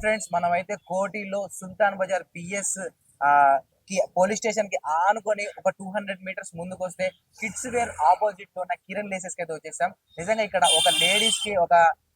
Friends, మనమైతే కోటిలో సుల్తాన్ Bazar PS కి police station కి ఆనుకొని ఒక 200 మీటర్స్ ముందుకు వస్తే కిడ్స్ వేర్ ఆపోజిట్ లో ఉన్న కిరణ్ లేసెస్ కి అయితే వచ్చేసాం. నిజంగా ఇక్కడ ఒక లేడీస్ కి ఒక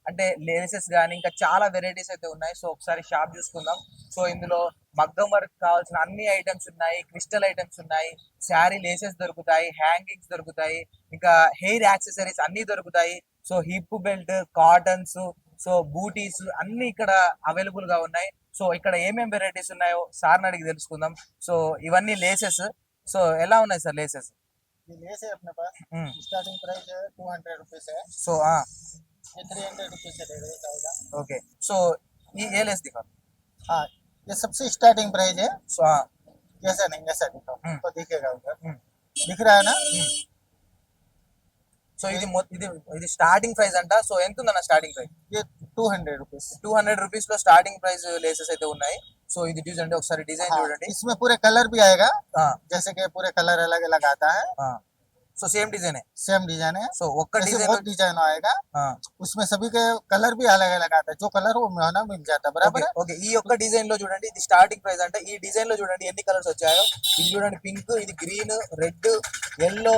అంటే లేసెస్ కానీ ఇంకా చాలా వెరైటీస్ అయితే ఉన్నాయి. సో ఒకసారి షాప్ చూసుకుందాం. సో ఇందులో మగ్గం వర్క్ కావాల్సిన అన్ని ఐటమ్స్ ఉన్నాయి, క్రిస్టల్ ఐటమ్స్ ఉన్నాయి, శారీ లేసెస్ దొరుకుతాయి, హ్యాంగింగ్స్ దొరుకుతాయి, ఇంకా హెయిర్ యాక్సెసరీస్ అన్ని దొరుకుతాయి. So hip belt, cottons, so booties అన్ని ఇక్కడ అవైలబుల్ గా ఉన్నాయి. సో ఇక్కడ ఏమేమి వెరైటీస్ ఉన్నాయో సార్ని అడిగి తెలుసుకుందాం. సో ఇవన్నీ లేసెస్. సో ఎలా ఉన్నాయి సార్ లేసెస్? ये लेस है अपने पास। स्टार्टिंग प्राइस है 200 रुपीज है। సో ये 300 रुपीज से ले जाएगा। ఓకే. సో ये लेस दिखाओ. हाँ, ये सबसे स्टार्टिंग प्राइस है। సో कैसा नहीं ऐसा दिखाओ तो दिखेगा उधर। हम्म। दिख रहा है ना। సో ఇది ఇది ఇది స్టార్టింగ్ ప్రైస్ అంట. సో ఎంత ఉందన్న స్టార్టింగ్ ప్రైస్? ये 200 रुपीज। 200 రూపీస్ లో స్టార్టింగ్ ప్రైస్ లేసెస్ అయితే ఉన్నాయి. సో ఇది చూడండి, ఒకసారి డిజైన్ हाँ, చూడండి. इसमें पूरे कलर भी आएगा। हाँ, जैसे कि पूरे कलर अलग अलग आता है। So same design. Same design है। సో ఒక్క ऐसे డిజైన్ बहुत डिजाइन आएगा। उसमें सभी के कलर भी अलग अलग आता है। जो कलर वो महंगा मिल जाता है बराबर है। ఓకే. ఈ ఒక్క డిజైన్ లో చూడండి, ఇది స్టార్టింగ్ ప్రైస్ అంటే ఈ డిజైన్ లో చూడండి ఎన్ని కలర్స్ వచ్చాయో. ఇది చూడండి, పింక్, ఇది గ్రీన్, రెడ్, ఎల్లో,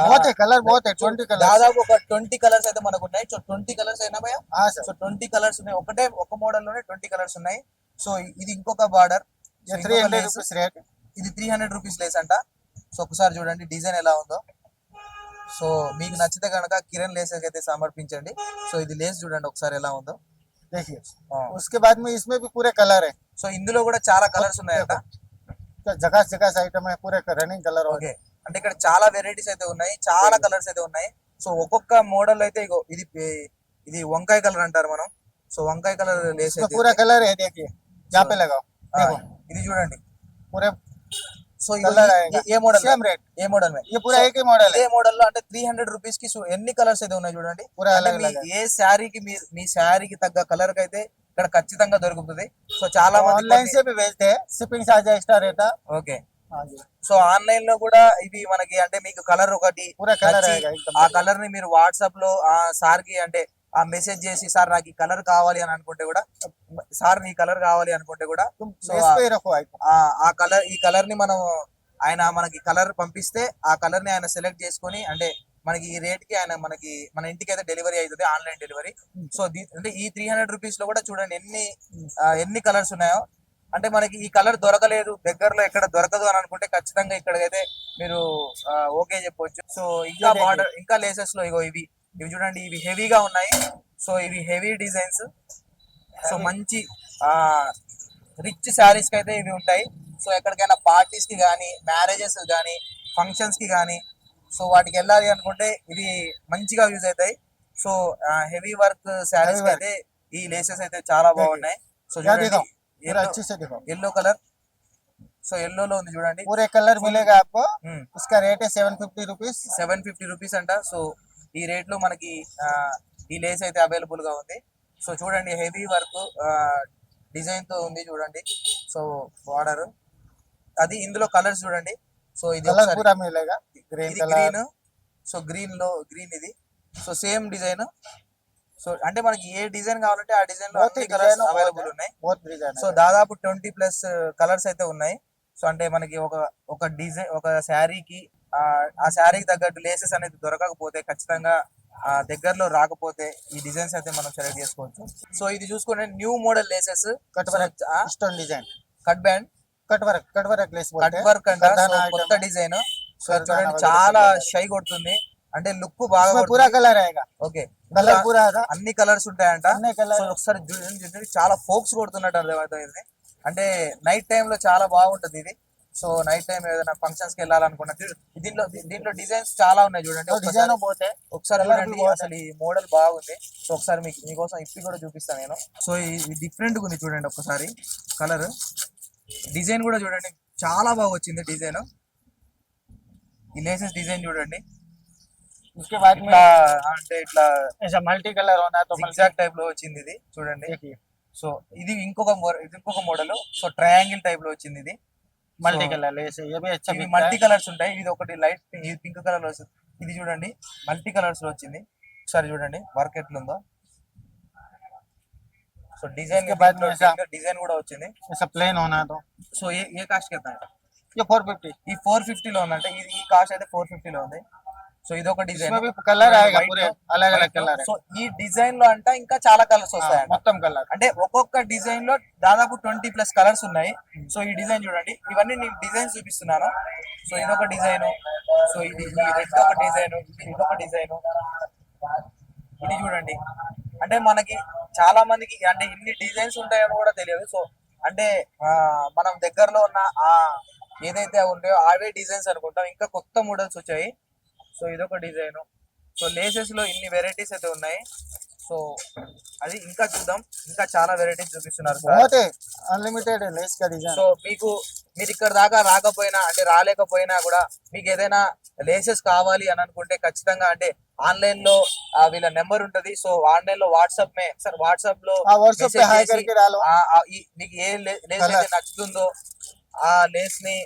बहुत है कलर, बहुत है 20 कलर। దాదాపు ఒక 20 కలర్స్ అయితే మనకు ఉన్నాయి. సో 20 కలర్స్ అయినా భయ. हाँ सर। సో 20 కలర్స్ ఉన్నాయి. ఒక మోడల్ లోనే 20 కలర్స్ ఉన్నాయి. సో ఇది ఇంకొక బార్డర్. ये 300 रुपीज रेट। ఇది 300 రూపీస్ లేస్ అంట. సో ఒకసారి చూడండి డిజైన్ ఎలా ఉందో. సో మీకు నచ్చితే కనుక కిరణ్ లేస్ అయితే సమర్పించండి. సో ఇది లేస్ చూడండి ఒకసారి ఎలా ఉందో. देखिए उसके बाद में इसमें भी पूरे कलर है। సో ఇందులో కూడా చాలా కలర్స్ ఉన్నాయంట. जगह जगह आइटम है, पूरे रनिंग कलर। ఓకే. అంటే ఇక్కడ చాలా వెరైటీస్ అయితే ఉన్నాయి, చాలా కలర్స్ అయితే ఉన్నాయి. సో ఒక్కొక్క మోడల్ అయితే ఇగో ఇది వంకాయ కలర్ అంటారు మనం. సో వంకాయ కలర్ లేస్ అయితే पूरा कलर है। देखिए यहाँ पे लगाओ। देखो ఇది చూడండి. पूरे సో कलर आएगा। ఏ మోడల్? Same rate. ఏ మోడల్ మే? ये पूरा एक ही मॉडल है। ఇదే మోడల్ లో అంటే 300 రూపీస్ కి ఎన్ని కలర్స్ అయితే ఉన్నాయి చూడండి. पूरा అంటే अलग अलग है। ఏ శారీకి మీ శారీకి తగ్గ కలర్ కి అయితే ఇక్కడ ఖచ్చితంగా దొరుకుతుంది. సో చాలా మంది ऑनलाइन से भी भेजते हैं, शिपिंग चार्ज एक्स्ट्रा रहता। ఓకే. हाँ जी। సో ఆన్లైన్ లో కూడా ఇవి మనకి అంటే మీకు కలర్ ఒకటి पूरा कलर నచ్చి आएगा एकदम। ఆ కలర్ ని మీరు వాట్సాప్ లో ఆ సార్ కి అంటే ఆ మెసేజ్ చేసి సార్ నాకు ఈ కలర్ కావాలి అని అనుకుంటే కూడా, సార్ ఈ కలర్ కావాలి అనుకుంటే కూడా, तुम సో लेस पे ही रखो आइटम। ఆ కలర్ ఈ కలర్ ని మనం ఆయన మనకి కలర్ పంపిస్తే ఆ కలర్ ని ఆయన సెలెక్ట్ చేసుకొని అంటే మనకి ఈ రేట్ కి ఆయన మన ఇంటికి అయితే డెలివరీ అవుతుంది, ఆన్లైన్ డెలివరీ. సో అంటే ఈ 300 రూపీస్ లో కూడా చూడండి ఎన్ని కలర్స్ ఉన్నాయో. అంటే మనకి ఈ కలర్ దొరకలేదు, దగ్గరలో ఎక్కడ దొరకదు అని అనుకుంటే ఖచ్చితంగా ఇక్కడికైతే మీరు ఓకే చెప్పొచ్చు. సో ఇంకా బార్డర్ ఇంకా లేసెస్ లో ఇవి చూడండి, ఇవి హెవీగా ఉన్నాయి. సో ఇవి హెవీ డిజైన్స్. సో మంచి రిచ్ శారీస్ కి అయితే ఇవి ఉంటాయి. సో ఎక్కడికైనా పార్టీస్ కి కానీ, మ్యారేజెస్ కానీ, ఫంక్షన్స్ కి కానీ, సో వాటికి వెళ్ళాలి అనుకుంటే ఇవి మంచిగా యూజ్ అవుతాయి. సో హెవీ వర్క్ శారీస్ కి అయితే ఈ లేసెస్ అయితే చాలా బాగున్నాయి. సో చూడండి, अच्छे से देखो। Yellow colour. సో ఎల్లో లో ఉంది చూడండి. पूरे कलर मिलेगा आपको। उसका रेट है 750 रुपीज। 750 రూపీస్ అంట. సో ఈ రేట్ లో మనకి ఈ లేస్ అయితే అవైలబుల్ గా ఉంది. సో చూడండి, హెవీ వర్క్ డిజైన్ తో ఉంది చూడండి. సో బార్డర్ అది. ఇందులో కలర్స్ చూడండి. సో ఇది पूरा मिलेगा। గ్రీన్. సో గ్రీన్ లో గ్రీన్ ఇది. So same design. సో అంటే మనకి ఏ డిజైన్ కావాలంటే ఆ డిజైన్ లో అన్ని కలర్స్ అవైలబుల్ ఉన్నాయి. సో దాదాపు 20+ కలర్స్ అయితే ఉన్నాయి. సో అంటే మనకి ఒక డిజైన్ ఒక శారీకి ఆ శారీకి తగ్గట్టు లేసెస్ అనేది దొరకకపోతే, ఖచ్చితంగా దగ్గరలో రాకపోతే ఈ డిజైన్స్ అయితే మనం సెలెక్ట్ చేసుకోవచ్చు. సో ఇది చూసుకుంటే new model laces, cut work stone design, cut band, cut work less cut work అంట. సో కొత్త డిజైన్. సో చూడండి చాలా షై కొడుతుంది, అంటే లుక్ బాగా. पूरा कलर आएगा। ఓకే. कलर पूरा అన్ని కలర్స్ ఉంటాయంట. अन्य कलर। సో ఒకసారి చూడండి, చాలా ఫోక్స్ కొడుతున్నట్టు అర్థమవుతుంది. అంటే నైట్ టైం లో చాలా బాగుంటది ఇది. సో నైట్ టైం ఏదైనా ఫంక్షన్స్ కి వెళ్ళాలనుకున్నా దీంట్లో డిజైన్స్ చాలా ఉన్నాయి చూడండి. डिजाइन बहुत है। ఒకసారి చూడండి, అసలు ఈ మోడల్ బాగుంది. సో ఒకసారి మీకోసం ఇప్పి కూడా చూపిస్తాను నేను. సో ఇది డిఫరెంట్ ఉంది చూడండి. ఒకసారి కలర్ డిజైన్ కూడా చూడండి, చాలా బాగా వచ్చింది డిజైన్. ఈ లేసెస్ డిజైన్ చూడండి. उसके बाद में అంటే ఇట్లా ऐसा मल्टी कलर होना तो ఎగ్జాక్ట్ టైప్ లో వచ్చింది ఇది చూడండి. సో ఇది ఇంకొక మోడల్. సో ట్రయాంగిల్ టైప్ లో వచ్చింది ఇది. मल्टी कलर लेस है। ये भी अच्छा ఇవి మల్టీ కలర్స్ ఉంటాయి. ఇది ఒకటి లైట్ పింక్ కలర్ లో వస్తుంది. ఇది చూడండి మల్టీ కలర్స్ లో వచ్చింది. ఒకసారి చూడండి వర్క్ ఎట్లుందో. సో డిజైన్ इसके बाद में ऐसा డిజైన్ కూడా వచ్చింది. ऐसा प्लेन होना तो సో ఏ కాస్ట్ కి అవుతాయి? ये 450। ఈ 450 లో ఉందంటే ఈ కాస్ట్ అయితే 450 లో ఉంది. సో ఇది ఒక డిజైన్. इसमें भी कलर आएगा पूरे अलग अलग कलर है। సో ఈ డిజైన్ లో అంట ఇంకా చాలా కలర్స్ వస్తాయంట. మొత్తం కలర్ అంటే ఒక్కొక్క డిజైన్ లో దాదాపు 20+ కలర్స్ ఉన్నాయి. సో ఈ డిజైన్ చూడండి, ఇవన్నీ నేను డిజైన్ చూపిస్తున్నాను. సో ఇదొక డిజైన్, సో ఇది ఈ రెడ్ ఒక డిజైన్, ఇదొక డిజైన్, ఇది చూడండి. అంటే మనకి చాలా మందికి అంటే ఇన్ని డిజైన్స్ ఉంటాయని కూడా తెలియదు. సో అంటే మనం దగ్గరలో ఉన్న ఆ ఏదైతే ఉంటాయో అవే డిజైన్స్ అనుకుంటాం. ఇంకా కొత్త మోడల్స్ వచ్చాయి. సో ఇదొక డిజైన్. సో లేసెస్ లో ఇన్ని వెరైటీస్ అయితే ఉన్నాయి. సో అది ఇంకా చూద్దాం, ఇంకా చాలా వెరైటీస్ చూపిస్తున్నారు సార్. बहुत है अनलिमिटेड है लेस का डिजाइन। సో మీరు ఇక్కడ దాకా రాకపోయినా అంటే రాలేకపోయినా కూడా మీకు ఏదైనా లేసెస్ కావాలి అని అనుకుంటే ఖచ్చితంగా అంటే ఆన్లైన్ లో వీళ్ళ నెంబర్ ఉంటది. సో ఆన్లైన్ లో వాట్సాప్ లో हाँ व्हाट्सएप पे message हाई చేసి, करके डालो। మీకు ఏ లేస్ అయితే నచ్చుతుందో ఆ లేస్ ని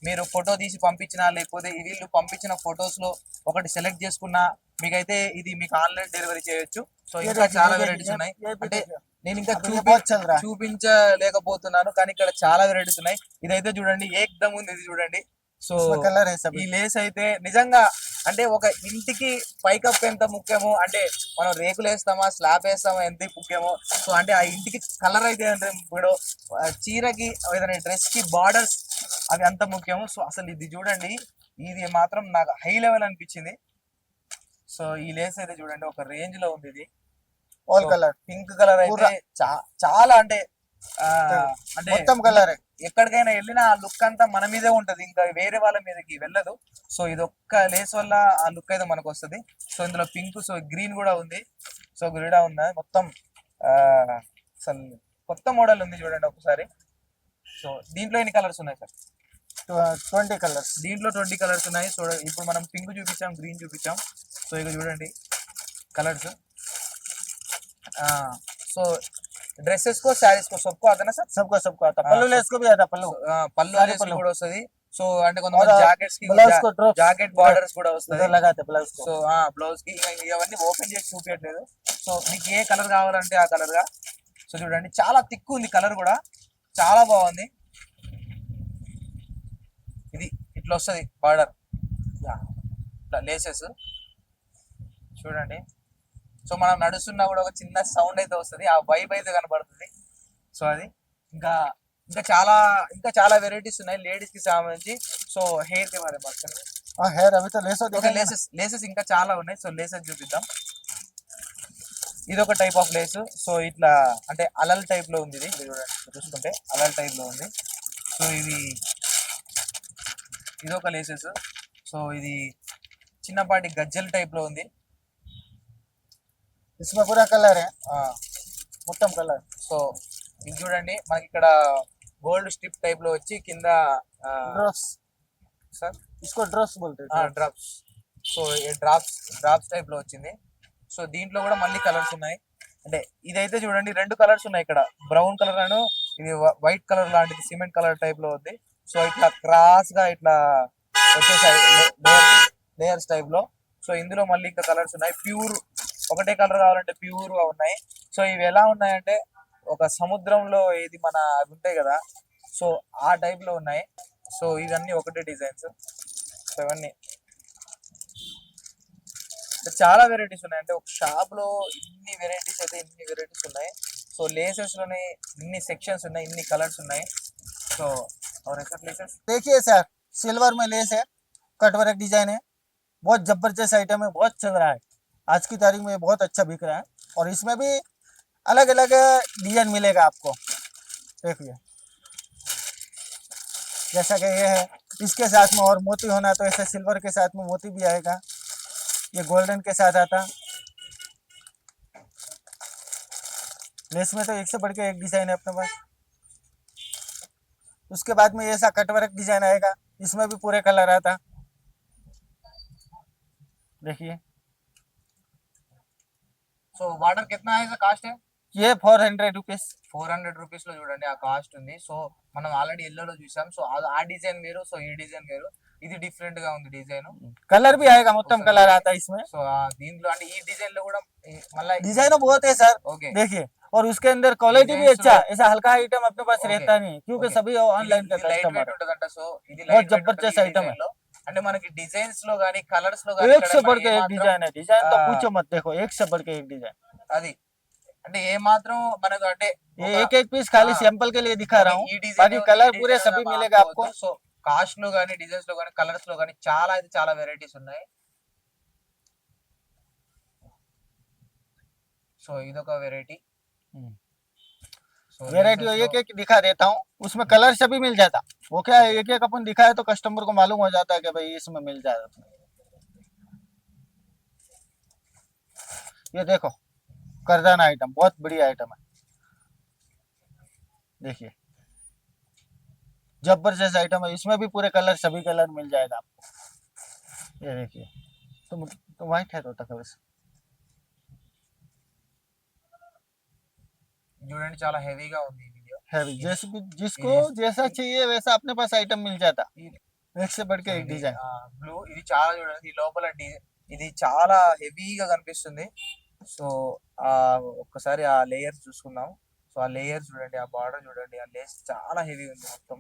మీరు ఫోటో తీసి పంపించినా లేకపోతే వీళ్ళు పంపించిన ఫొటోస్ లో ఒకటి సెలెక్ట్ చేసుకున్నా మీకైతే ఇది మీకు ఆన్లైన్ డెలివరీ చేయొచ్చు. సో ఇంకా చాలా వెరైటీస్ ఉన్నాయి. అంటే నేను ఇంకా ये बहुत चल रहा है। చూపించలేకపోతున్నాను కానీ ఇక్కడ చాలా వెరైటీస్ ఉన్నాయి. ఇదైతే చూడండి ఏకదమ్ ఉంది, ఇది చూడండి. సో इसमें कलर है ఈ सभी। లేస్ అయితే నిజంగా అంటే ఒక ఇంటికి పైకప్పు ఎంత ముఖ్యమో, అంటే మనం రేకులు వేస్తామా స్లాబ్ వేస్తామా ఎంత ముఖ్యమో, సో అంటే ఆ ఇంటికి కలర్ అయితే ఎంత ఇప్పుడు చీరకి ఏదైనా డ్రెస్ కి బార్డర్స్ అవి అంత ముఖ్యము. సో అసలు ఇది చూడండి, ఇది మాత్రం నాకు హై లెవెల్ అనిపించింది. సో ఈ లేస్ అయితే చూడండి ఒక రేంజ్ లో ఉంది. ఇది ऑल कलर పింక్ కలర్ అయితే చాలా అంటే అంటే మొత్తం కలర్ ఎక్కడికైనా వెళ్ళినా ఆ లుక్ అంతా మన మీదే ఉంటది, ఇంకా వేరే వాళ్ళ మీదకి వెళ్ళదు. సో ఇది ఒక్క లేస్ వల్ల ఆ లుక్ అయితే మనకు వస్తుంది. సో ఇందులో పింక్, సో గ్రీన్ కూడా ఉంది. సో గ్రీన్ ఉంది మొత్తం. అసలు కొత్త మోడల్ ఉంది చూడండి ఒకసారి. సో దీంట్లో ఎన్ని కలర్స్ ఉన్నాయి సార్? 20 కలర్స్। దీంట్లో 20 కలర్స్ ఉన్నాయి. సో ఇప్పుడు మనం పింక్ చూపించాం, గ్రీన్ చూపించాం. సో ఇక చూడండి కలర్స్. సో ड्रेसेस को साड़ीज को सबको आता ना सर? सबको आता। पल्लू लेस को भी आता। पल्लू పళ్ళు सारे లేస్ पल्लू। కూడా వస్తది. సో అంటే కొంతమంది और జాకెట్స్ కి ब्लाउज को ड्रॉप జాకెట్ బార్డర్స్ కూడా వస్తది. इधर लगाते ब्लाउज को। సో బ్లౌజ్ కి ఇవన్నీ ఓపెన్ చేసి చూపించట్లేదు. సో మీకు ఏ కలర్ కావాలంటే ఆ కలర్ గా. సో చూడండి చాలా థిక్ ఉంది, కలర్ కూడా చాలా బాగుంది. ఇది ఇట్లా వస్తది బార్డర్, ఇట్లా లేసెస్ చూడండి. సో మనం నడుస్తున్నా కూడా ఒక చిన్న సౌండ్ అయితే వస్తుంది, ఆ వైబ్ అయితే కనబడుతుంది. సో అది ఇంకా ఇంకా చాలా వెరైటీస్ ఉన్నాయి లేడీస్ కి సంబంధించి. సో హెయిర్ కి మరి हाँ हेयर अभी तो लेस ఓకే లేసెస్ ఇంకా చాలా ఉన్నాయి. సో లేసెస్ చూపిద్దాం. ఇది ఒక టైప్ ఆఫ్ లేస్. సో ఇట్లా అంటే అలల్ టైప్ లో ఉంది. ఇది చూసుకుంటే అలల్ టైప్ లో ఉంది. సో ఇది ఒక లేసెస్. సో ఇది చిన్నపాటి గజ్జల్ టైప్ లో ఉంది. इसमें पूरा कलर है మొత్తం కలర్. సో ఇది చూడండి మనకి ఇక్కడ గోల్డ్ స్ట్రిప్ టైప్ లో వచ్చి కింద డ్రాప్స్ సార్ इसको ड्रॉप्स बोलते हैं। డ్రాప్స్. సో ఈ డ్రాప్స్ టైప్ లో వచ్చింది. సో దీంట్లో కూడా మళ్ళీ కలర్స్ ఉన్నాయి. అంటే ఇదైతే చూడండి 2 కలర్స్ ఉన్నాయి ఇక్కడ, బ్రౌన్ కలర్ అను ఇది వైట్ కలర్ లాంటిది సిమెంట్ కలర్ టైప్ లో ఉంది. సో ఇట్లా క్రాస్ గా ఇట్లా వచ్చేసాయి లేయర్స్ టైప్ లో. సో ఇందులో మళ్ళీ ఇంకా కలర్స్ ఉన్నాయి. ప్యూర్ ఒకటే కలర్ కావాలంటే ప్యూర్ గా ఉన్నాయి. సో ఇవి ఎలా ఉన్నాయంటే ఒక సముద్రంలో ఇది మన అవి ఉంటాయి కదా, సో ఆ టైప్ లో ఉన్నాయి. సో ఇవన్నీ ఒకటే డిజైన్స్. సో ఇవన్నీ చాలా వెరైటీస్ ఉన్నాయి. అంటే ఒక షాప్ లో ఇన్ని వెరైటీస్ ఉన్నాయి. సో లేసెస్ లోనే ఇన్ని సెక్షన్స్ ఉన్నాయి, ఇన్ని కలర్స్ ఉన్నాయి. సో और ऐसा लेसेस देखिए सर सिल्वर में लेस है, कट वर्क डिजाइन है, बहुत जबरदस्त आइटम है, बहुत चल रहा है आज की तारीख में, बहुत अच्छा बिक रहा है। और इसमें भी अलग अलग डिजाइन मिलेगा आपको। देखिए जैसा कि ये है, इसके साथ में और मोती होना तो ऐसे सिल्वर के साथ में मोती भी आएगा, ये गोल्डन के साथ आता। लेस में तो एक से बढ़ के एक डिजाइन है अपने पास। उसके बाद में ऐसा कटवर्क डिजाइन आएगा, इसमें भी पूरे कलर आता। देखिए సో వాటర్ కిतना है కాస్ట్ है? ये 400 रुपीज। 400 రూపీస్ లో చూడండి ఆ కాస్ట్ ఉంది. సో మనం ఆల్రెడీ ఎల్లోలో చూసాం. సో ఆ డిజైన్ వేరు, సో ఈ డిజైన్ వేరు. ఇది డిఫరెంట్ గా ఉంది డిజైన్. कलर भी आएगा, మొత్తం कलर आता है इसमें। సో దీంట్లో అంటే ఈ డిజైన్ లో కూడా మళ్ళీ डिजाइन बहुत है सर। ఓకే देखिए और उसके अंदर क्वालिटी भी Designs अच्छा లో- है। ऐसा हल्का आइटम अपने पास Okay. रहता नहीं, क्योंकि Okay. सभी ऑनलाइन का లైట్ कस्टमर వెయిట్ है। ఉంటదంట. సో ఇది बहुत లైట్ వెయిట్ ఉంటుంది जबरदस्त ఈ आइटम है, డిజైన్ లో. అంటే మనకి డిజైన్స్ లో గానీ కలర్స్ లో గానీ एक ఇక్కడ से మన बढ़ के ఏ एक మాత్రం डिजाइन है। डिजाइन ఆ, तो पूछो मत, देखो एक से बढ़ के एक डिजाइन। అది అంటే ఏ మాత్రం మనకు అంటే ये ఒక एक एक पीस खाली ఆ, सैंपल के लिए दिखा रहा ఓకే, हूँ, ఈ డిజైన్ बाकी ఉంది, ఈ कलर पूरे డిజైన్ सभी ఉందని मिलेगा आपको। అనుకోవద్దు. సో కాస్ట్ లో గానీ డిజైన్స్ లో గానీ కలర్స్ లో గానీ చాలా అయితే చాలా వెరైటీస్ ఉన్నాయి. సో ఇదొక వెరైటీ. సో वेराइटी एक एक दिखा देता हूँ, उसमें कलर सभी मिल जाता। वो क्या है, एक एक अपन दिखाए तो कस्टमर को मालूम हो जाता है कि भाई इसमें मिल जाएगा। ये देखो करदाना आइटम, बहुत बढ़िया आइटम है, देखिए जबरदस्त आइटम है। इसमें भी पूरे कलर सभी कलर मिल जाएगा आपको। ये देखिए, तो व्हाइट है तो तक చూడండి చాలా హెవీగా ఉంది ఈ వీడియో. हैवी, ఇది जिसको ఇది जैसा चाहिए वैसा अपने पास आइटम मिल जाता, ఇది- एक से बढ़ సో के एक ఇది डिजाइन। బ్లూ, ఇది చాలా చూడండి ఈ లోపల ఇది చాలా హెవీగా కనిపిస్తుంది. సో ఆ ఒక్కసారి ఆ లేయర్స్ చూసుకుందాం. సో ఆ లేయర్స్ చూడండి, ఆ బార్డర్ చూడండి, ఆ లేస్ చాలా హెవీ ఉంది మొత్తం.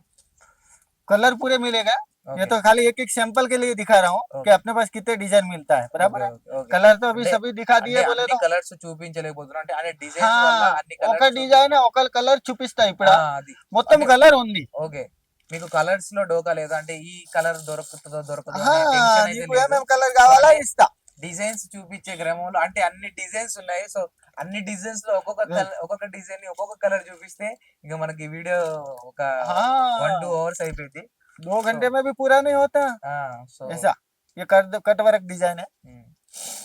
कलर पूरे मिलेगा। ये ఓకే तो खाली एक एक सैंपल के लिए दिखा रहा हूँ कि ఓకే अपने पास कितने डिजाइन मिलता है, बराबर ఓకే है। Okay okay. कलर तो अभी అంటే सभी दिखा అంటే दिए बोले అన్ని तो। కలర్స్ చూపించలేకపోతున్నా, అంటే అనే డిజైన్స్ వల్ల हाँ, అన్ని ఒక కలర్స్ డిజైన్ ఒక కలర్ చూపిస్తా ఇప్పుడు, అది మొత్తం అంటే కలర్ ఉంది। ఓకే, మీకు కలర్స్ లో డోకా లేదు, అంటే ఈ కలర్ దొరుకుతుందో దొరకదో हाँ, అనే టెన్షన్ అయితే నీకు లేదు. ఏమేం కలర్ సో కావాలా అంటే ఇస్తా। డిజైన్స్ చూపించే క్రమంలో అంటే అన్ని డిజైన్స్ ఉన్నాయి. సో అన్ని డిజైన్స్ లో ఒక్కొక్క డిజైన్ ని ఒక్కొక్క కలర్ చూపిస్తే ఇక మనకి వీడియో ఒక 1-2 हाँ, అవర్స్ అయిపోయింది. 2 घंटे में भी पूरा नहीं होता సో ऐसा। ये कट वर्क डिजाइन है,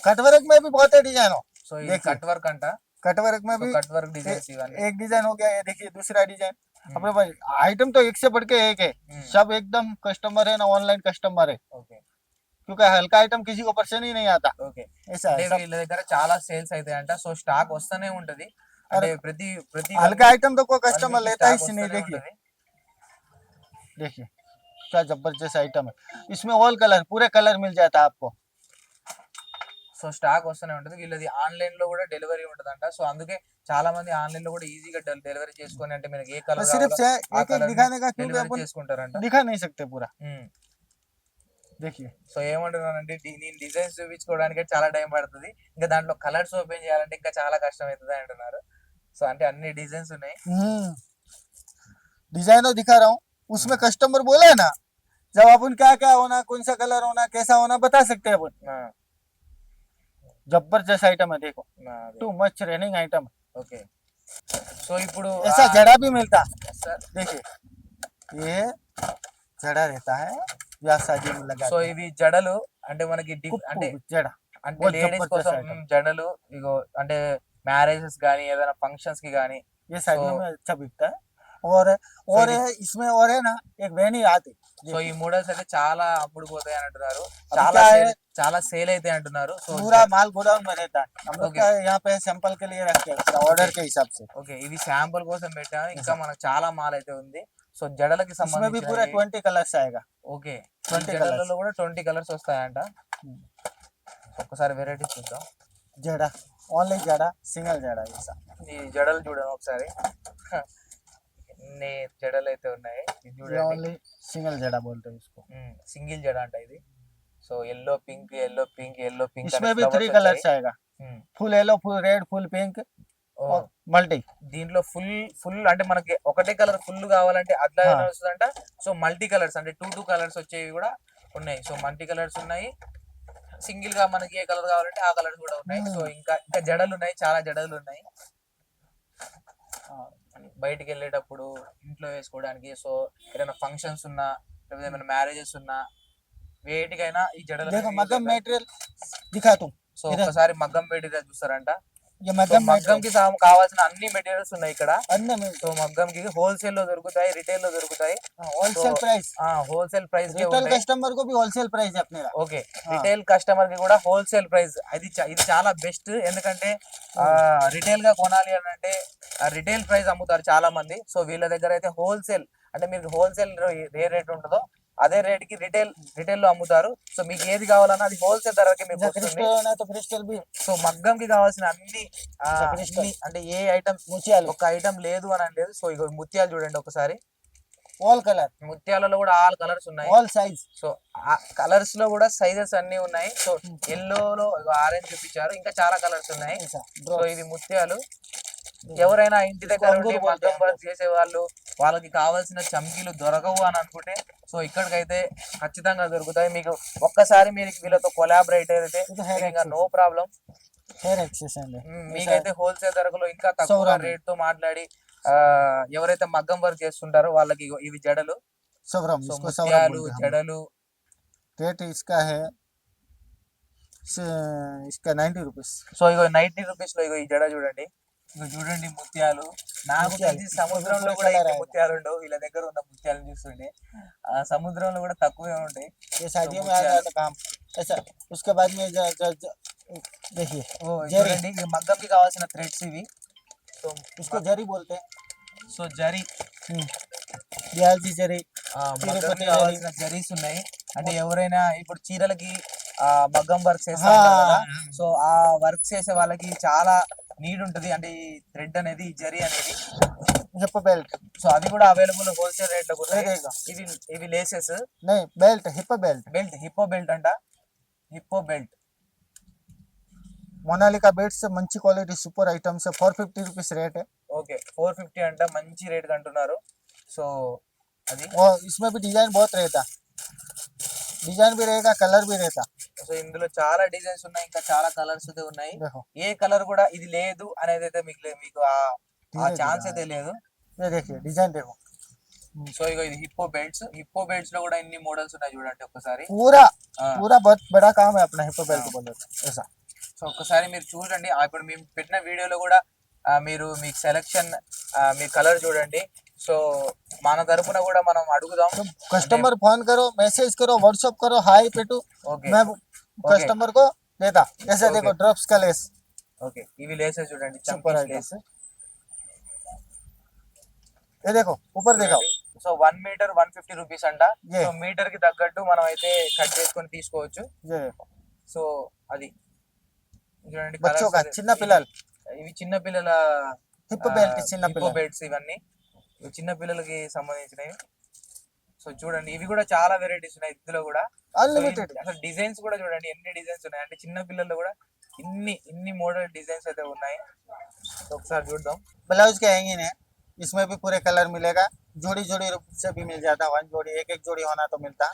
कट वर्क में भी बहुत है डिजाइन हो। సో ఇది देखिए కట్ వర్క్ అంట. कट वर्क में సో भी కట్ వర్క్ డిజైన్స్ ఇవన్నీ. एक डिजाइन हो गया, ये देखिए दूसरा डिजाइन। हम्म, अपने पास आइटम तो एक से बढ़ के एक है, हम्म, सब एकदम कस्टमर है ना, ऑनलाइन कस्टमर है, ఓకే क्योंकि हल्का आइटम किसी को पसंद ही नहीं आता, ఓకే. ऐसा అంటే है सब। వీళ్ళ దగ్గర చాలా సేల్స్ అవుతాయంట. సో స్టాక్ వస్తూనే ఉంటది, అంటే और ప్రతి ప్రతి हल्का आइटम तो कोई 1 कस्टमर వీక్ लेता ही స్టాక్ नहीं। వస్తూనే देखिए ఉంటది. देखिए क्या जबरदस्त आइटम है, इसमें ऑल कलर पूरे कलर मिल जाता है आपको। సో స్టాక్ వస్తూనే ఉంటది. వీళ్ళది ఆన్లైన్ లో కూడా డెలివరీ ఉంటదంట. సో అందుకే చాలా మంది ఆన్లైన్ లో కూడా ఈజీగా డెలివరీ చేసుకొని, అంటే మనకి ఏ और కలర్ सिर्फ కావాలో से ఆ एक एक కలర్ दिखाने का, क्योंकि డెలివరీ अपन చేసుకుంటారంట. दिखा नहीं सकते पूरा। ఉమ్. देखिए సో ఏమంటున్నానంటే నేను డిజైన్స్ చూపించుకోవడానికి చాలా టైం పడుతుంది, ఇంకా దాంట్లో కలర్స్ ఓపెన్ చేయాలంటే ఇంకా చాలా కష్టం అవుతుంది అంటున్నారు. సో అంటే అన్ని డిజైన్స్ ఉన్నాయి. डिजाइनर दिखा रहा हूँ, उसमें कस्टमर बोला है ना, जब अपन क्या क्या होना, कौन सा कलर होना, कैसा होना बता सकते हैं अपन। ఆ, जबरदस्त आइटम है, देखो అదే. Too much running item. Okay. So ఇప్పుడు ऐसा जड़ा भी मिलता, సార్, देखिए ये जड़ा रहता है, ब्याह शादी में लगा సో ఇవి జడలు అంటే మనకి అంటే जड़ा అంటే बहुत లేడీస్ जबरदस्त కోసం आइटम। జడలు ఇగో అంటే మ్యారేజెస్ కానీ ఏదైనా ఫంక్షన్స్ కి కానీ. ये शादियों సో में अच्छा बिकता है। और इसमें और है ना एक वेणी आती, సో ఈ మోడల్స్ అయితే చాలా అమ్ముడుపోతాయి అని అంటున్నారు, अभी చాలా क्या है, చాలా సేల్ అయితే అంటున్నారు. సో पूरा माल गोडाउन में रहता है, हम लोग ओके। क्या है, यहाँ पे सैंपल के लिए रखते हैं ऑर्डर के हिसाब से। ఓకే, ఇవి శాంపుల్ కోసం పెట్టాము, ఇంకా మనకు చాలా మాల్ అయితే ఉంది. సో జడలకి इसमें भी సంబంధించిన पूरा 20 कलर्स आएगा। ఓకే, 20 జడలలో కూడా 20 కలర్స్ వస్తాయంట. ఒక్కసారి వెరైటీ చూద్దాం. जड़ा ओनली जड़ा, सिंगल जड़ा ऐसा। ఈ జడలు చూడండి ఒకసారి, ఎన్ని జడలు అయితే ఉన్నాయి. ఇది ये చూడండి, ओनली सिंगल जड़ा बोलते हैं इसको। సింగిల్ జడ అంట ఇది. So yellow pink yellow pink yellow pink इसमें भी 3 कलर्स आएगा, full yellow, full red, full pink और मल्टी। దీంట్లో ఫుల్ అంటే మనకి ఒకటే కలర్ ఫుల్ కావాలంటే అట్లా వస్తుందంట. సో మల్టీ కలర్స్ అంటే 2 కలర్స్ వచ్చేవి కూడా ఉన్నాయి. సో మల్టీ కలర్స్ ఉన్నాయి, సింగిల్ గా మనకి ఏ కలర్ కావాలంటే ఆ కలర్స్ కూడా ఉన్నాయి. సో ఇంకా ఇంకా జడలు ఉన్నాయి, చాలా జడలు ఉన్నాయి బయటికి వెళ్ళేటప్పుడు ఇంట్లో వేసుకోవడానికి. సో ఏదైనా ఫంక్షన్స్ ఉన్నా, లేకపోతే ఏమైనా మ్యారేజెస్ ఉన్నా, వేటికైనా ఈ జడలు देखो అనేవి use मगम అవుతాయి. मटेरियल दिखा तुम, సో ఒక్కసారి మగ్గం మెటీరియల్ చూస్తారంట. ये సో मगम మగ్గంకి కావాల్సిన అన్ని మెటీరియల్స్ ఉన్నాయి ఇక్కడ. अन्य में సో మగ్గంకి హోల్సేల్ లో దొరుకుతాయి, రిటైల్ లో దొరుకుతాయి. Wholesale price, wholesale price retail customer को भी होलसेल प्राइस है अपने। ఓకే, రిటైల్ కస్టమర్ కి కూడా హోల్సేల్ ప్రైస్. ఇది చాలా బెస్ట్, ఎందుకంటే రిటైల్ గా కొనాలి అని అంటే రిటైల్ ప్రైస్ అమ్ముతారు చాలా మంది. సో వీళ్ళ దగ్గర అయితే హోల్సేల్, అంటే మీకు హోల్సేల్ ఏ రేట్ ఉంటుందో అదే రేట్ కి రిటైల్ లో అమ్ముతారు. సో మీకు ఏది కావాలన్నా అది హోల్సేల్ ధరకి మీకు जैसा వస్తుంది. क्रिस्टल होना है तो क्रिस्टल भी సో మగ్గం కి కావాల్సిన जैसा क्रिस्टल అన్ని అంటే ఏ ఐటమ్ मुछियालू ఒక ఐటమ్ లేదు అని లేదు. సో ఇగో ముత్యాలు చూడండి ఒకసారి. ऑल कलर ముత్యాలలో కూడా ఆల్ కలర్స్ ఉన్నాయి. ऑल साइज సో ఆ కలర్స్ లో కూడా సైజెస్ అన్ని ఉన్నాయి. సో ఎల్లోలో ఆరెంజ్ చూపించారు, ఇంకా చాలా కలర్స్ ఉన్నాయి. ऐसा సో ड्रॉप्स ఇది ముత్యాలు. ఎవరైనా ఇంటి దగ్గర इसको ఉండి अंगूर बोलते మగ్గం हैं వర్క్ చేసే వాళ్ళు, వాళ్ళకి కావాల్సిన చమ్కీలు దొరకవు అని అనుకుంటే సో ఇక్కడికైతే ఖచ్చితంగా దొరుకుతాయి మీకు. ఒక్కసారి మీరు వీళ్ళతో కొలాబరేట్ అయితే ఇది hair ఇంకా no accessory. Problem. Hair extension है మీకైతే హోల్సేల్ ధరలో ఇంకా తక్కువ సౌరాలు. రేట్ తో మాట్లాడి ఎవరైతే మగ్గం వర్క్ చేస్తుంటారో వాళ్ళకి ఇగో ఇవి జడలు. सवरम సో इसको सवरम ముత్యాలు बोलते हैं हम। జడలు. रेट इसका है इसका 90 रुपीस। సో ఇగో 90 రూపీస్ లో ఇగో ఈ జడ చూడండి. ఇగో చూడండి ముత్యాలు. నాకు ముత్యాలు. తెలిసి సముద్రంలో ఇప్పుడు కూడా colour ఇన్ని ఆయేగా. ముత్యాలు ఉండవు. వీళ్ళ దగ్గర ఉన్న ముత్యాలను చూస్తుంటే సముద్రంలో కూడా తక్కువే ఉంటాయి. ये शादियों में आ मुझे- जाता काम ऐसा। उसके बाद में देखिए ఓ జరీ. చూడండి ఈ మగ్గంకి కావాల్సిన థ్రెడ్స్ ఇవి. సో उसको जरी बोलते हैं। సో జరీ बिहार की जरी మగ్గంకి తిరుపతి కావాల్సిన జరీస్ ఉన్నాయి. అంటే ఎవరైనా ఇప్పుడు చీరలకి మగ్గం వర్క్ చేస్తా हाँ, ఉంటారు కదా. సో ఆ వర్క్ చేసే వాళ్ళకి చాలా నీడ్ ఉంటది. అంటే ఈ థ్రెడ్ అనేది, ఈ జరీ అనేది. हिप बेल्ट సో అది కూడా అవైలబుల్ హోల్సేల్ రేట్ లో ఉన్నాయి. रहेगा ఇవి ఇవి లేసెస్. नहीं belt hip belt belt hippo belt అంట. Hippo belt. मोनालिका बेल्ट से मंची क्वालिटी सुपर आइटम से 450 रुपीस रेट है। ఓకే 450 అంట, మంచి రేట్ అంటున్నారు. సో అది. और इसमें भी डिजाइन बहुत रहता, डिजाइन भी रहेगा कलर भी रहता। సో ఇందులో చాలా డిజైన్స్ ఉన్నాయి, ఇంకా చాలా కలర్స్ అయితే ఉన్నాయి. देखो ఏ కలర్ కూడా ఇది లేదు అనేది అయితే మీకు ఆ धीरे ఛాన్స్ धीरे అయితే లేదు. ये देखिए डिजाइन देखो సో ఇగో ఇది హిప్పో బెల్ట్స్. హిప్పో బెల్ట్స్ లో కూడా ఇన్ని మోడల్స్ ఉన్నాయి చూడండి ఒక్కసారి. पूरा ఆ, पूरा बहुत बड़ा काम है अपना हिप बेल्ट बोले तो ऐसा। సో ఒక్కసారి మీరు చూడండి. ఇప్పుడు మేము పెట్టిన వీడియోలో కూడా మీరు మీకు సెలెక్షన్ మీ కలర్ చూడండి. సో మన తరపున కూడా మనం అడుగుదాం. तो कस्टमर फोन करो, मैसेज करो, व्हाट्सएप करो, हाई पेटू, ఓకే मैं कस्टमर को देता। जैसे Okay. देखो ड्रॉप्स का लेस, ఓకే ఇవి లేసెస్ చూడండి, Super చంకీస్ item. లేస్. ये देखो ऊपर दिखाओ సో 1 మీటర్ 150 రూపీస్ అంట. ये సో మీటర్ కి తగ్గట్టు మనం అయితే కట్ చేసుకొని తీసుకోవచ్చు. ये देखो సో అది చూడండి. बच्चों का colours చిన్న పిల్లలు ఇవి చిన్న పిల్లల హిప్ బెల్ట్ చిన్న హిప్పో పిల్లలు బెల్ట్స్ ఇవన్నీ. ఇవి చిన్న పిల్లలకి సంబంధించినవి. సో చూడండి ఇవి కూడా చాలా వెరైటీస్ ఉన్నాయి ఇందులో కూడా. So unlimited. అసలు డిజైన్స్ కూడా చూడండి ఎన్ని డిజైన్స్ ఉన్నాయి. అంటే చిన్న పిల్లల్లో కూడా ఇన్ని మోడల్ డిజైన్స్ అయితే ఉన్నాయి. సో ఒకసారి చూద్దాం. ब्लाउज के हैंगिंग है, इसमें भी पूरे कलर मिलेगा। जोड़ी जोड़ी रूप से भी मिल जाता, वन जोड़ी एक एक जोड़ी होना तो मिलता,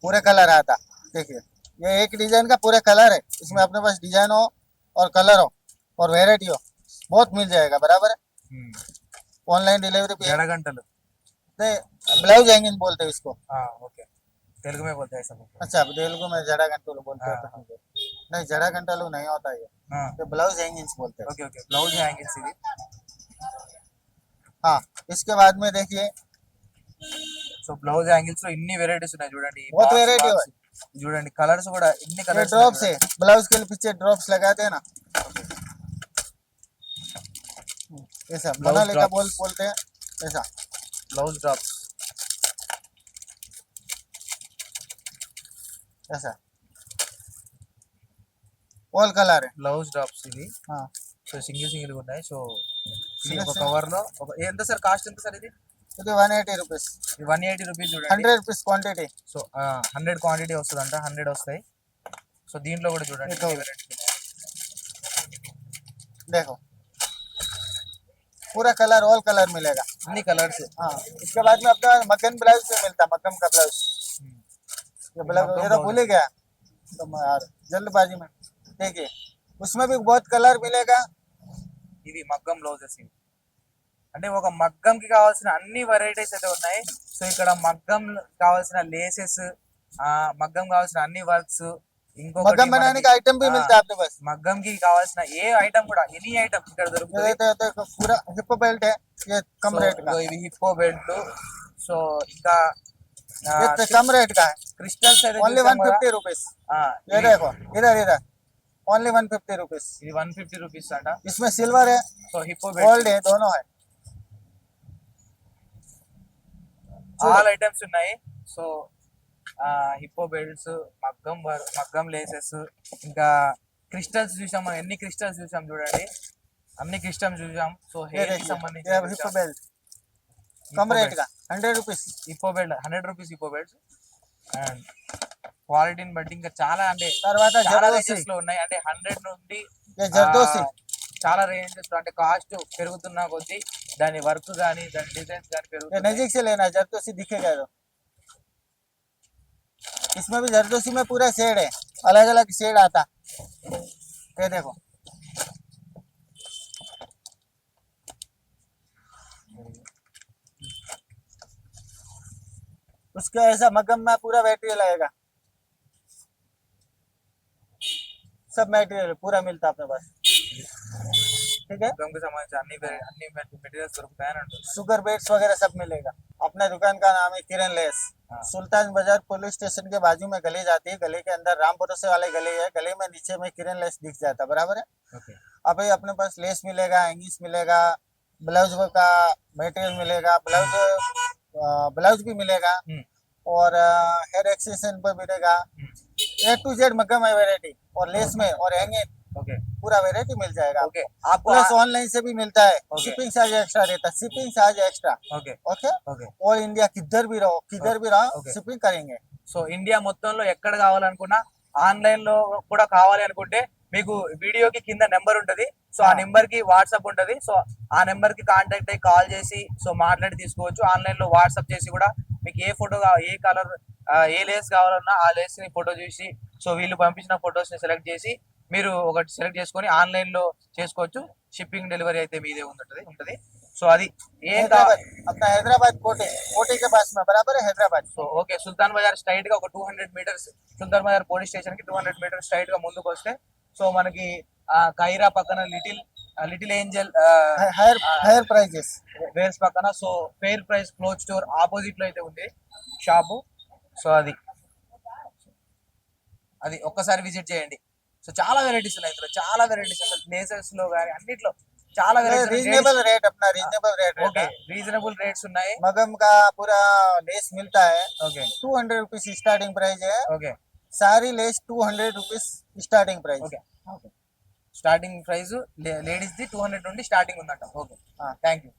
पूरे कलर आता। देखिए ये एक डिजाइन का पूरे कलर है, इसमें अपने पास डिजाइन हो और कलर हो और वेराइटी हो बहुत मिल जाएगा बराबर है। ऑनलाइन डिलीवरी भी है। జడగంటలు. ब्लाउज हैंगिंग बोलते हैं इसको। ఓకే తెలుగు में बोलते हैं सब. अच्छा तेलुगु में जड़ा गंटलू बोलते हैं हाँ। तो समझे। नहीं जड़ा गंटलू नहीं होता ये ब्लाउज हैंगिंग्स बोलते हैं। ఓకే ఓకే బ్లౌజ్ హ్యాంగింగ్స్ ఇవి. हाँ इसके बाद में देखिए సో బ్లౌజ్ హ్యాంగిల్స్ లో ఇన్ని వెరైటీస్ ఉన్నాయి చూడండి. ఈ बहुत box, variety box. చూడండి కలర్స్ కూడా ఇన్ని ये కలర్స్. ड्रॉप्स है, ब्लाउज के लिए पीछे ड्रॉप्स लगाते हैं ना ऐसा, Blouse मोनालिका drops. बोलते हैं ऐसा। Blouse drops. ऐसा ऑल कलर है। బ్లౌజ్ డ్రాప్స్ ఇవి. हाँ సో సింగిల్ ఉన్నాయి. సో ఇది Single ఒక single. కవర్ లో ఎంత సార్ కాస్ట్ ఎంత సార్ ఇది? ఇది 180 రూపీస్, 180 రూపీస్ చూడండి. 100 రూపీస్ క్వాంటిటీ। సో 100 క్వాంటిటీ వస్తుందంట, 100 వస్తాయి. సో దీంట్లో కూడా చూడండి देखो। ఇన్ని varieties ఉన్నాయి. देखो पूरा कलर ऑल कलर मिलेगा। అన్ని కలర్స్. हाँ इसके बाद में अपना मक्खन ब्लाउज भी मिलता, मक्खन का ब्लाउज। ये ब्लाउज ये तो भूल ही गया तो मैं यार जल्दबाजी में। देखिए उसमें भी बहुत कलर मिलेगा। ఇవి మగ్గం బ్లౌజెస్ ఇవి. అంటే ఒక మగ్గం కి కావాల్సిన అన్ని వెరైటీస్ అయితే ఉన్నాయి. సో ఇక్కడ మగ్గం కావాల్సిన లేసెస్, మగ్గం కావాల్సిన అన్ని వర్క్స్, ఇంకొకటి मक्खन बनाने మనకి, का आइटम भी मिलता है आपके पास। మగ్గం కి కావాల్సిన ఏ ఐటమ్ కూడా ఎనీ ఐటమ్ ఇక్కడ ये దొరుకుతుంది. देखो पूरा हिप बेल्ट है, ये कम సో रेट का, ఇగో ఇవి హిప్పో బెల్ట్లు. సో ఇంకా ये कम रेट का है, క్రిస్టల్స్ అయితే ओनली చూసాం కదా. 150 रुपीस। ఆ, ये ఇవి- देखो इधर इधर ओनली 150 रुपीस। ఇది 150 రూపీస్ అంట. इसमें सिल्वर है, సో హిప్పో गोल्ड బెల్ట్ है, दोनों है। ఆల్ ఐటమ్స్ ఉన్నాయి. సో హిప్పో బెల్ట్స్, మగ్గం లేసెస్, ఇంకా క్రిస్టల్స్ చూసాం. మనం ఎన్ని క్రిస్టల్స్ చూసాం చూడండి, అన్ని క్రిస్టల్స్ చూసాం. సో ये హెయిర్ కి देखिए, సంబంధించి ये हिप बेल्ट कम रेट का 100 rupees. Hippo belt 100 rupees hippo belts. And క్వాలిటీని బట్టి ఇంకా చాలా అంటే తర్వాత చాలా जरदोसी, రేంజెస్ లో ఉన్నాయి. అంటే 100 నుండి ये जरदोसी, చాలా రేంజెస్ అంటే కాస్ట్ పెరుగుతున్న కొద్దీ దాని వర్క్ కానీ దాని డిజైన్స్ కానీ ये పెరుగుతుంది. नजदीक से लेना, जरदोसी दिखेगा तो। इसमें भी जरदोसी में पूरा शेड है, अलग अलग शेड आता। ये देखो, उसका ऐसा मगम में पूरा मटेरियल आएगा, सब मटेरियल पूरा मिलता है अपने पास, ठीक है। మగ్గంకి సంబంధించి అన్ని మెటీరియల్స్ దొరుకుతాయని అంటున్నారు. शुगर बेट्स वगैरह सब मिलेगा। अपना दुकान का नाम है किरण लेस, हाँ। सुल्तान बाजार पुलिस स्टेशन के बाजू में गली जाती है, गली के अंदर राम भरोसे वाले गली है, गली में नीचे में किरण लेस दिख जाता, बराबर है। ఓకే अभी अपने पास लेस मिलेगा, हैंगिंग्स मिलेगा, ब्लाउज का मटेरियल मिलेगा, ब्लाउज भी मिलेगा, हम्म। और हेयर एक्सटेंशन पर मिलेगा। A to Z मग्गम है वेरायटी, और लेस में और हैंगिंग ఓకే पूरा वेरायटी मिल जाएगा। ఓకే आपको प्लस ऑनलाइन से भी मिलता है, Okay. शिपिंग चार्ज एक्स्ट्रा रहता है, shipping charge extra, okay okay. Okay all India किधर भी रहो, किधर भी रहो, Okay. शिपिंग करेंगे। సో ఇండియా మొత్తంలో ఎక్కడ కావాలనుకున్నా, ఆన్లైన్ లో కూడా కావాలి అనుకుంటే మీకు వీడియోకి కింద నెంబర్ ఉంటది. సో ఆ నెంబర్ కి వాట్సాప్ ఉంటది. సో ఆ నెంబర్ కి కాంటాక్ట్ అయ్యి కాల్ చేసి సో మాట్లాడి తీసుకోవచ్చు. ఆన్లైన్ లో వాట్సాప్ చేసి కూడా మీకు ఏ ఫోటో ఏ కలర్ ఏ లేస్ కావాలన్నా ఆ లేస్ ని ఫోటో చూసి సో వీళ్ళు పంపించిన ఫొటోస్ ని సెలెక్ట్ చేసి మీరు ఒకటి సెలెక్ట్ చేసుకొని ఆన్లైన్ లో చేసుకోవచ్చు. షిప్పింగ్ డెలివరీ అయితే మీదే ఉంటది. సో అది ఏం हैदराबाद, अपना हैदराबाद कोटे, कोटे के पास में, बराबर है हैदराबाद। సో ఓకే సుల్తాన్ బజార్ స్ట్రైట్ గా ఒక 200 మీటర్స్, సుల్తాన్ బజార్ పోలీస్ స్టేషన్ కి 200 మీటర్స్ స్ట్రైట్ గా ముందుకు వస్తే సో మనకి కైరా పక్కన little angel higher higher prices. వేర్స్ పక్కన so fair price cloth store opposite లో అయితే ఉంది షాపు. సో అది ఒక్కసారి విజిట్ చేయండి. సో చాలా వెరైటీస్ ఉన్నాయి ఇందులో, చాలా వెరైటీస్ అసలు లేసెస్ లో కానీ అన్నిట్లో చాలా వెరైటీస్. रीजनेबल रेट, अपना रीजनेबल रेट ఓకే रहता है। రీజనబుల్ రేట్స్ ఉన్నాయి. मगम का पूरा लेस मिलता है, ఓకే 200 रुपीस स्टार्टिंग प्राइस है। ఓకే सारी less 200 rupees starting price. Okay starting price ladies the 200 నుండి స్టార్టింగ్ ఉందంట. Okay thank you.